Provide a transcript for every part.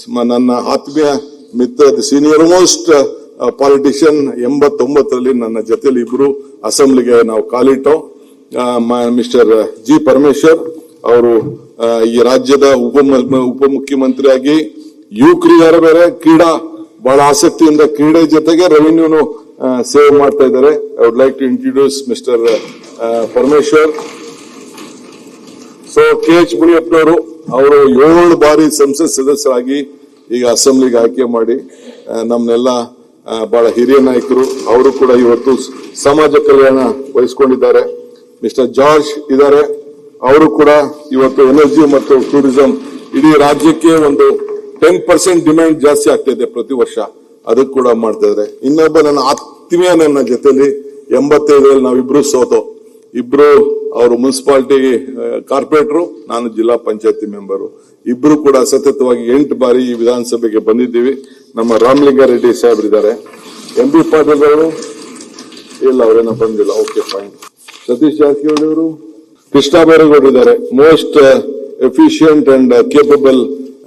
ನನ್ನ ಆತ್ಮೀಯ ಮಿತ್ರ senior most politician 89ರಲ್ಲಿ ನನ್ನ ಜೊತೆಲಿ ಇಬ್ರು ಅಸೆಂಬ್ಲಿಗೆ ನಾವು ಕಾಲಿಟ್ಟು ಮಿಸ್ಟರ್ ಜಿ ಪರಮೇಶ್ವರ್ ಅವರು ಈ ರಾಜ್ಯದ ಉಪಮುಖ್ಯಮಂತ್ರಿಯಾಗಿ ಯುವಕರಿಗಾರ ಬೇರೆ ಕ್ರೀಡಾ ಬಹಳ ಆಸಕ್ತಿಯಿಂದ ಕ್ರೀಡೆ ಜೊತೆಗೆ ರೆವಿನ್ಯೂನು ಸೇವ್ ಮಾಡ್ತಾ ಇದ್ದಾರೆ. I would like to introduce mister Parameshwar. So KH ಮುನಿಯಪ್ಪನವರು ಅವರು 7 ಬಾರಿ ಸಂಸತ್ ಸದಸ್ಯರಾಗಿ ಈಗ ಅಸೆಂಬ್ಲಿಗೆ ಆಯ್ಕೆ ಮಾಡಿ ನಮ್ನೆಲ್ಲ ಬಹಳ ಹಿರಿಯ ನಾಯಕರು. ಅವರು ಕೂಡ ಇವತ್ತು ಸಮಾಜ ಕಲ್ಯಾಣ ವಹಿಸಿಕೊಂಡಿದ್ದಾರೆ. ಮಿಸ್ಟರ್ ಜಾರ್ಜ್ ಇದ್ದಾರೆ, ಅವರು ಕೂಡ ಇವತ್ತು ಎನರ್ಜಿ ಮತ್ತು ಟೂರಿಸಂ ಇಡೀ ರಾಜ್ಯಕ್ಕೆ ಒಂದು 10% ಡಿಮ್ಯಾಂಡ್ ಜಾಸ್ತಿ ಆಗ್ತಿದೆ ಪ್ರತಿ ವರ್ಷ, ಅದಕ್ಕೆ ಕೂಡ ಮಾಡ್ತಾ ಇದ್ದಾರೆ. ಇನ್ನೊಬ್ಬ ನನ್ನ ಆತ್ಮೀಯ ನನ್ನ ಜೊತೆಲಿ 85ರಲ್ಲಿ ನಾವಿಬ್ರು ಸೋತೋ, ಇಬ್ರು ಅವರು ಮುನ್ಸಿಪಾಲಿಟಿ ಕಾರ್ಪೊರೇಟರು, ನಾನು ಜಿಲ್ಲಾ ಪಂಚಾಯತಿ ಮೆಂಬರು. ಇಬ್ರು ಕೂಡ ಸತತವಾಗಿ 8 ಬಾರಿ ಈ ವಿಧಾನಸಭೆಗೆ ಬಂದಿದ್ದೀವಿ. ನಮ್ಮ ರಾಮಲಿಂಗಾರೆಡ್ಡಿ ಸಾಹೇಬ್ರಿದ್ದಾರೆ. MB ಪಾಟೀಲ್ ಅವರು ಇಲ್ಲ, ಅವರೇನೋ ಬಂದಿಲ್ಲ. Okay fine. ಸತೀಶ್ ಜಾರಕಿಹೊಳಿ ಅವರು, ಕೃಷ್ಣ ಬೈರೇಗೌಡರು ಇದ್ದಾರೆ. ಮೋಸ್ಟ್ ಎಫಿಷಿಯಂಟ್ ಅಂಡ್ ಕೇಪಬಲ್,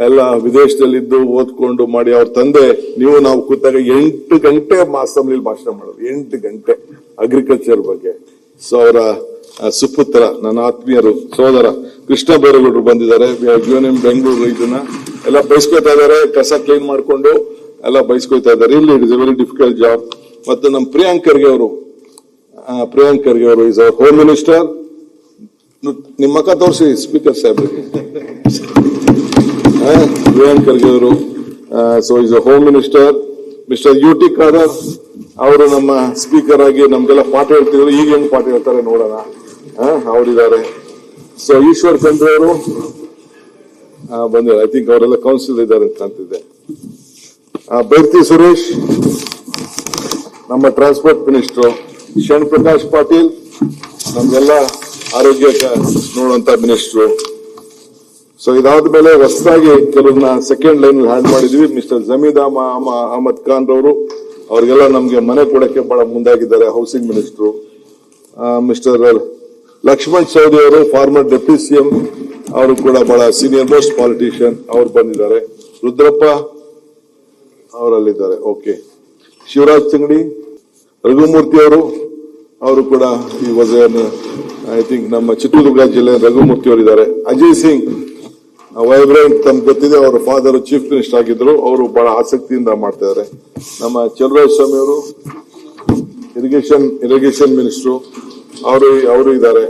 ಎಲ್ಲ ವಿದೇಶದಲ್ಲಿದ್ದು ಓದ್ಕೊಂಡು ಮಾಡಿ. ಅವ್ರ ತಂದೆ ನಾವು ಕೂತಾಗ 8 ಗಂಟೆ ಅಸೆಂಬ್ಲಿಲಿ ಭಾಷಣ ಮಾಡೋದು, 8 ಗಂಟೆ ಅಗ್ರಿಕಲ್ಚರ್ ಬಗ್ಗೆ. ಸೊ ಅವರ ಸುಪುತ್ರ ನನ್ನ ಆತ್ಮೀಯರು ಸೋದರ ಕೃಷ್ಣ ಬೈರೇಗೌಡರು ಬಂದಿದ್ದಾರೆ. ಬೆಂಗಳೂರು ಇದನ್ನ ಎಲ್ಲ ಬಯಸ್ಕೊತಾ ಇದ್ದಾರೆ, ಕಸ ಕ್ಲೀನ್ ಮಾಡ್ಕೊಂಡು ಎಲ್ಲ ಬಯಸ್ಕೊತಾ ಇದ್ದಾರೆ. ಇಲ್ಲಿ it is A very difficult job. ಮತ್ತು ನಮ್ಮ ಪ್ರಿಯಾಂಕ್ ಖರ್ಗೆ ಅವರು ಇಸ್ ಅವರ್ ಹೋಮ್ ಮಿನಿಸ್ಟರ್. ನಿಮ್ಮ ಮಕ್ಕ ತೋರಿಸಿ ಸ್ಪೀಕರ್ ಸಾಹೇಬ್ರಿಗೆ. ಪ್ರಿಯಾಂಕ್ ಖರ್ಗೆ ಅವರು so is a home minister. Mister UT Khader ಅವರು ನಮ್ಮ ಸ್ಪೀಕರ್ ಆಗಿ ನಮ್ಗೆಲ್ಲ ಪಾಠ ಹೇಳ್ತಿದ್ರು. ಈಗ ಹೆಂಗ್ ಪಾಠ ಹೇಳ್ತಾರೆ ನೋಡೋಣ. ಅವರಿದ್ದಾರೆ. ಸೊ ಈಶ್ವರ್ ಖಂಡ್ರೆ ಅವರು ಬಂದಿದ್ದಾರೆ. ಐ ಥಿಂಕ್ ಅವರೆಲ್ಲ ಕೌನ್ಸಿಲ್ ಇದ್ದಾರೆ ಅಂತ ಕಾಣ್ತಿದೆ. ಬೈರ್ತಿ ಸುರೇಶ್ ನಮ್ಮ ಟ್ರಾನ್ಸ್ಪೋರ್ಟ್ ಮಿನಿಸ್ಟರ್. ಶರಣ್ ಪ್ರಕಾಶ್ ಪಾಟೀಲ್ ನಮ್ಗೆಲ್ಲ ಆರೋಗ್ಯ ನೋಡುವಂತ ಮಿನಿಸ್ಟ್ರು. ಸೊ ಇದಾದ್ಮೇಲೆ ಹೊಸದಾಗಿ ಕೆಲವನ್ನ ಸೆಕೆಂಡ್ ಲೈನ್ ಹ್ಯಾಂಡ್ ಮಾಡಿದ್ವಿ. ಮಿಸ್ಟರ್ ಜಮೀದ್ ಅಹಮದ್ ಖಾನ್ ರವರು, ಅವ್ರಿಗೆಲ್ಲ ನಮ್ಗೆ ಮನೆ ಕೊಡಕ್ಕೆ ಬಹಳ ಮುಂದಾಗಿದ್ದಾರೆ, ಹೌಸಿಂಗ್ ಮಿನಿಸ್ಟ್ರು. ಮಿಸ್ಟರ್ ಲಕ್ಷ್ಮಣ್ ಸವದಿ ಅವರು ಫಾರ್ಮರ್ ಡೆಪ್ಯೂಟಿ CM, ಅವರು ಕೂಡ ಬಹಳ ಸೀನಿಯರ್ ಮೋಸ್ಟ್ ಪಾಲಿಟಿಷಿಯನ್, ಅವ್ರು ಬಂದಿದ್ದಾರೆ. ರುದ್ರಪ್ಪ ಅವರಲ್ಲಿದ್ದಾರೆ. ಓಕೆ. ಶಿವರಾಜ್ ತಂಗಡಿ, ರಘುಮೂರ್ತಿ ಅವರು ಕೂಡ ಈ ವಾಸ್ ಐ ಥಿಂಕ್ ನಮ್ಮ ಚಿತ್ರದುರ್ಗ ಜಿಲ್ಲೆ ರಘುಮೂರ್ತಿ ಅವರಿದ್ದಾರೆ. ಅಜಯ್ ಸಿಂಗ್ ವೈಬ್ರೆಂಟ್, ತಮ್ಗೆ ಗೊತ್ತಿದೆ, ಅವರ ಫಾದರ್ ಚೀಫ್ ಮಿನಿಸ್ಟರ್ ಆಗಿದ್ರು, ಅವರು ಬಹಳ ಆಸಕ್ತಿಯಿಂದ ಮಾಡ್ತಾ ಇದ್ದಾರೆ. ನಮ್ಮ ಚಲರಾಜ ಸ್ವಾಮಿ ಅವರು ಇರಿಗೇಷನ್ ಮಿನಿಸ್ಟ್ರು, ಅವರು ಇದ್ದಾರೆ.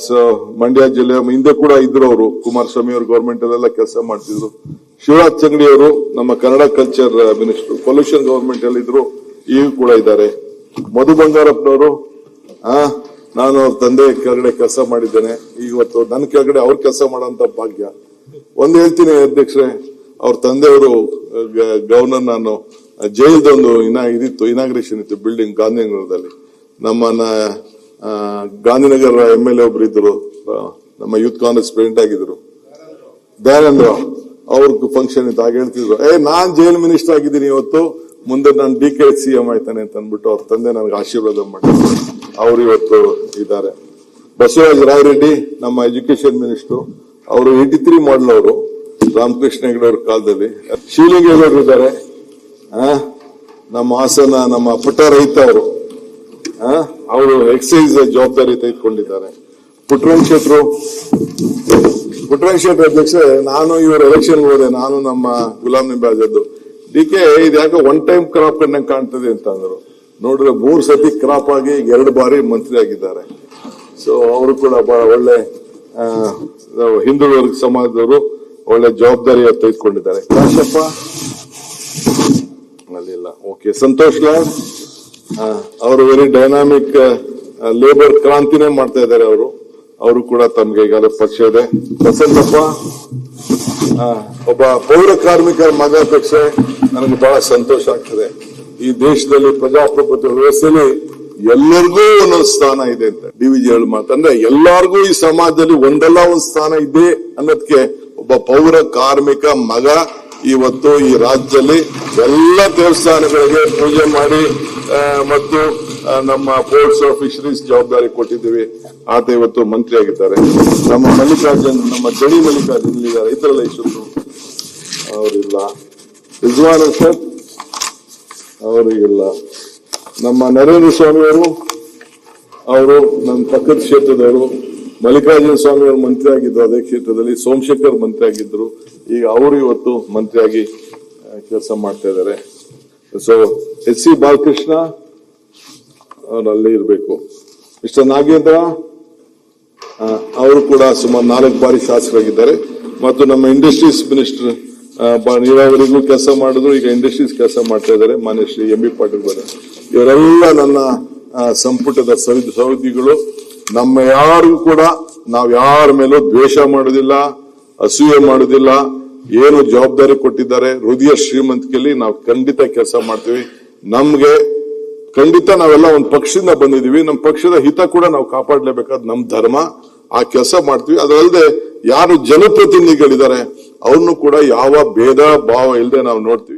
ಸೊ ಮಂಡ್ಯ ಜಿಲ್ಲೆ ಹಿಂದೆ ಕೂಡ ಇದ್ರು ಅವರು, ಕುಮಾರಸ್ವಾಮಿ ಅವರು ಗವರ್ಮೆಂಟ್ ಅಲ್ಲೆಲ್ಲ ಕೆಲಸ ಮಾಡ್ತಿದ್ರು. ಶಿವರಾಜ್ ತಂಗಡಿ ಅವರು ನಮ್ಮ Kannada culture minister, pollution government ಅಲ್ಲಿ ಇದ್ರು, ಈಗ ಕೂಡ ಇದ್ದಾರೆ. ಮಧು ಬಂಗಾರಪ್ಪನವರು, ನಾನು ಅವ್ರ ತಂದೆ ಕೆಳಗಡೆ ಕೆಲಸ ಮಾಡಿದ್ದೇನೆ, ಇವತ್ತು ನನ್ನ ಕೆಳಗಡೆ ಅವ್ರ ಕೆಲಸ ಮಾಡೋಂತ ಭಾಗ್ಯ. ಒಂದ್ ಹೇಳ್ತೀನಿ ಅಧ್ಯಕ್ಷರೇ, ಅವ್ರ ತಂದೆಯವರು ಗವರ್ನರ್, ನಾನು ಜೈಲ್ದೊಂದು ಇದಿತ್ತು, ಇನಾಗ್ರೇಷನ್ ಇತ್ತು ಬಿಲ್ಡಿಂಗ್ ಗಾಂಧಿನಗರದಲ್ಲಿ. ನಮ್ಮನ್ನ ಗಾಂಧಿನಗರ MLA ಒಬ್ರು ಇದ್ರು, ನಮ್ಮ ಯೂತ್ ಕಾಂಗ್ರೆಸ್ ಪ್ರೆಸಿಡೆಂಟ್ ಆಗಿದ್ರು, ದಯಾನಂದ ರಾವ್, ಅವ್ರ ಫಂಕ್ಷನ್ ಇತ್ತು. ಆಗ ಹೇಳ್ತಿದ್ರು, ನಾನ್ ಜೈಲ್ ಮಿನಿಸ್ಟರ್ ಆಗಿದ್ದೀನಿ ಇವತ್ತು, ಮುಂದೆ ನಾನು DK CM ಆಯ್ತಾನೆ ಅಂತ ಅಂದ್ಬಿಟ್ಟು ಅವ್ರ ತಂದೆ ನನಗೆ ಆಶೀರ್ವಾದ ಮಾಡಿದ್ರು. ಅವರು ಇವತ್ತು ಇದ್ದಾರೆ. ಬಸವರಾಜ ರಾಯರೆಡ್ಡಿ ನಮ್ಮ ಎಜುಕೇಶನ್ ಮಿನಿಸ್ಟರ್, ಅವರು 83 ಮಾಡಲ್ ಅವರು, ರಾಮಕೃಷ್ಣ ಹೆಗಡೆ ಅವ್ರ ಕಾಲದಲ್ಲಿ. ಶಿವಲಿಂಗೇಗೌಡರು ಇದ್ದಾರೆ, ನಮ್ಮ ಹಾಸನ ನಮ್ಮ ಪುಟ್ಟ ರೈತ ಅವರು ಎಕ್ಸೈಸ್ ಜವಾಬ್ದಾರಿ ತೆಗೆದುಕೊಂಡಿದ್ದಾರೆ. ಪುಟ್ಟರಂಗ ಶೆಟ್ರು ಅಧ್ಯಕ್ಷ, ನಾನು ಇವರು ಎಲೆಕ್ಷನ್ ಹೋದೆ, ನಾನು ನಮ್ಮ ಗುಲಾಂ ನಬಿ ಆಜಾದ್. DK ಇದ್ಯಾಕೆ ಒನ್ ಟೈಮ್ ಕ್ರಾಪ್ ಕಂಡಂಗೆ ಕಾಣ್ತದೆ ಅಂತ ಅಂದ್ರು. ನೋಡಿದ್ರೆ 3 ಸತಿ ಕ್ರಾಪ್ ಆಗಿ 2 ಬಾರಿ ಮಂತ್ರಿ ಆಗಿದ್ದಾರೆ. ಸೊ ಅವರು ಕೂಡ ಬಹಳ ಒಳ್ಳೆ ಹಿಂದುಳಿದ ಸಮಾಜದವರು, ಒಳ್ಳೆ ಜವಾಬ್ದಾರಿ ತೆಗೆದುಕೊಂಡಿದ್ದಾರೆ. ಕಾಶಪ್ಪ ಅಲ್ಲಿಲ್ಲ. ಓಕೆ. ಸಂತೋಷ್ ಲಾಲ್ ಅವರು ವೆರಿ ಡೈನಾಮಿಕ್ ಲೇಬರ್ ಕ್ರಾಂತಿನೇ ಮಾಡ್ತಾ ಇದ್ದಾರೆ. ಅವರು ಕೂಡ ತಮ್ಗೆ ಈಗಾಗಲೇ ಪರಿಚಯ ಇದೆ. ಬಸಂತಪ್ಪ ಒಬ್ಬ ಪೌರ ಕಾರ್ಮಿಕರ ಮಗ ಅಧ್ಯಕ್ಷ, ನನಗೆ ಬಹಳ ಸಂತೋಷ ಆಗ್ತದೆ. ಈ ದೇಶದಲ್ಲಿ ಪ್ರಜಾಪ್ರಭುತ್ವ ವ್ಯವಸ್ಥೆಯಲ್ಲಿ ಎಲ್ಲರಿಗೂ ಒಂದೊಂದು ಸ್ಥಾನ ಇದೆ ಅಂತ DVG ಹೇಳಿ ಮಾತಂದ್ರೆ, ಎಲ್ಲಾರ್ಗೂ ಈ ಸಮಾಜದಲ್ಲಿ ಒಂದಲ್ಲ ಒಂದು ಸ್ಥಾನ ಇದೆ ಅನ್ನೋದಕ್ಕೆ ಒಬ್ಬ ಪೌರ ಕಾರ್ಮಿಕ ಮಗ ಇವತ್ತು ಈ ರಾಜ್ಯದಲ್ಲಿ ಎಲ್ಲ ದೇವಸ್ಥಾನಗಳಿಗೆ ಪೂಜೆ ಮಾಡಿ ಮತ್ತು ನಮ್ಮ ಪೋರ್ಟ್ಸ್ ಆಫ್ ಫಿಶರೀಸ್ ಜವಾಬ್ದಾರಿ ಕೊಟ್ಟಿದ್ದೀವಿ. ಆತ ಇವತ್ತು ಮಂತ್ರಿ ಆಗಿದ್ದಾರೆ. ನಮ್ಮ ಮಲ್ಲಿಕಾರ್ಜುನ್, ನಮ್ಮ ಚಳಿ ಮಲ್ಲಿಕಾರ್ಜುನ್ ಇದ್ದಾರೆ, ಇತರೆಲ್ಲ ಇಷ್ಟು ಅವರಿಲ್ಲ. ರಿಜ್ವಾನ್ ಅರ್ಷದ್ ಅವರಿಗಿಲ್ಲ. ನಮ್ಮ ನರೇಂದ್ರ ಸ್ವಾಮಿ ಅವರು ನಮ್ಮ ಪಕ್ಕದ ಕ್ಷೇತ್ರದವರು. ಮಲ್ಲಿಕಾರ್ಜುನ ಸ್ವಾಮಿ ಅವರು ಮಂತ್ರಿ ಆಗಿದ್ರು ಅದೇ ಕ್ಷೇತ್ರದಲ್ಲಿ. ಸೋಮಶೇಖರ್ ಮಂತ್ರಿ ಆಗಿದ್ರು. ಈಗ ಅವರು ಇವತ್ತು ಮಂತ್ರಿಯಾಗಿ ಕೆಲಸ ಮಾಡ್ತಾ ಇದ್ದಾರೆ. ಸೊ ಎಚ್ ಸಿ ಬಾಲಕೃಷ್ಣ ಅವರಲ್ಲಿ ಇರಬೇಕು. ಮಿಸ್ಟರ್ ನಾಗೇಂದ್ರ ಅವರು ಕೂಡ ಸುಮಾರು 4 ಬಾರಿ ಶಾಸಕರಾಗಿದ್ದಾರೆ. ಮತ್ತು ನಮ್ಮ ಇಂಡಸ್ಟ್ರೀಸ್ ಮಿನಿಸ್ಟರ್ ನೀರಾವರಿಗೂ ಕೆಲಸ ಮಾಡಿದ್ರು, ಈಗ ಇಂಡಸ್ಟ್ರೀಸ್ ಕೆಲಸ ಮಾಡ್ತಾ ಇದ್ದಾರೆ ಮಾನ್ಯ ಶ್ರೀ ಎಂ ಬಿ ಪಾಟೀಲ್ ಅವರು. ಇವರೆಲ್ಲ ನನ್ನ ಸಂಪುಟದ ಸಹೋದ್ಯೋಗಿಗಳು. ನಮ್ಮ ಯಾರಿಗೂ ಕೂಡ ನಾವು ಯಾರ ಮೇಲೂ ದ್ವೇಷ ಮಾಡೋದಿಲ್ಲ, ಅಸೂಯೆ ಮಾಡೋದಿಲ್ಲ. ಏನು ಜವಾಬ್ದಾರಿ ಕೊಟ್ಟಿದ್ದಾರೆ ಹೃದಯ ಶ್ರೀಮಂತಿಕೆಯಲ್ಲಿ ನಾವು ಖಂಡಿತ ಕೆಲಸ ಮಾಡ್ತೀವಿ. ನಮ್ಗೆ ಖಂಡಿತ ನಾವೆಲ್ಲ ಒಂದು ಪಕ್ಷದಿಂದ ಬಂದಿದೀವಿ. ನಮ್ಮ ಪಕ್ಷದ ಹಿತ ಕೂಡ ನಾವು ಕಾಪಾಡಲೇಬೇಕಾದ ನಮ್ಮ ಧರ್ಮ. ಆ ಕೆಲಸ ಮಾಡ್ತೀವಿ. ಅದಲ್ಲದೆ ಯಾರು ಜನಪ್ರತಿನಿಧಿಗಳಿದ್ದಾರೆ ಅವ್ರನ್ನು ಕೂಡ ಯಾವ ಭೇದ ಭಾವ ಇಲ್ಲದೆ ನಾವು ನೋಡ್ತೀವಿ.